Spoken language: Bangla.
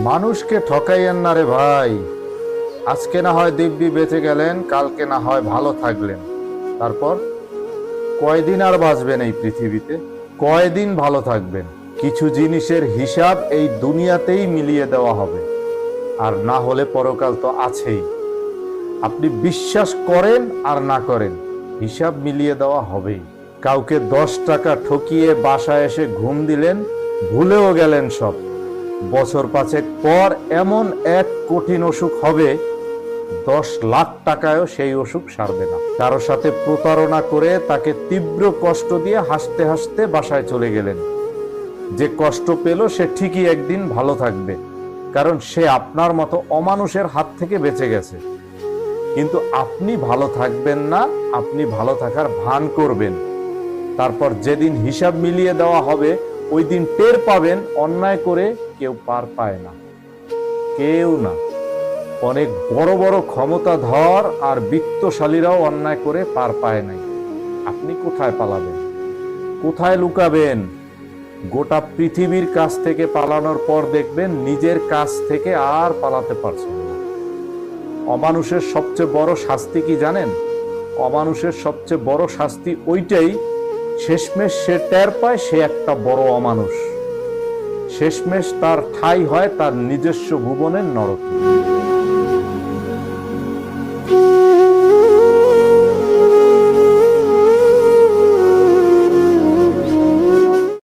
মানুষকে ঠকাইয়েন না রে ভাই। আজকে না হয় দিব্যি বেঁচে গেলেন, কালকে না হয় ভালো থাকলেন। তারপর কয়দিন আর বাঁচবেন এই পৃথিবীতে? কয়দিন ভালো থাকবেন? কিছু জিনিসের হিসাব এই দুনিয়াতেই মিলিয়ে দেওয়া হবে, আর না হলে পরকাল তো আছেই। আপনি বিশ্বাস করেন আর না করেন, হিসাব মিলিয়ে দেওয়া হবেই। কাউকে 10 টাকা ঠকিয়ে বাসায় এসে ঘুম দিলেন, ভুলেও গেলেন সব। বছর 5 পর এমন এক কঠিন অসুখ হবে, 10 লাখ টাকায়ও সেই অসুখ সারবে না। কারো সাথে প্রতারণা করে তাকে তীব্র কষ্ট দিয়ে হাসতে হাসতে বাসায় চলে গেলেন। যে কষ্ট পেল সে ঠিকই একদিন ভালো থাকবে, কারণ সে আপনার মতো অমানুষের হাত থেকে বেঁচে গেছে। কিন্তু আপনি ভালো থাকবেন না, আপনি ভালো থাকার ভান করবেন। তারপর যেদিন হিসাব মিলিয়ে দেওয়া হবে, ওই দিন টের পাবেন অন্যায় করে কেউ পার পায় না, কেউ না। অনেক বড় বড় ক্ষমতাধর আর বিত্তশালীরাও অন্যায় করে পার পায় নাই। আপনি কোথায় পালাবেন? কোথায় লুকাবেন? গোটা পৃথিবীর কাছ থেকে পালানোর পর দেখবেন নিজের কাছ থেকে আর পালাতে পারছেন না। অমানুষের সবচেয়ে বড় শাস্তি কি জানেন? অমানুষের সবচেয়ে বড় শাস্তি ওইটাই, শেষমেশ সে টের পায় সে একটা বড় অমানুষ। শেষমেশ তার ঠাঁই হয় তার নিজস্ব ভুবনের নরকে।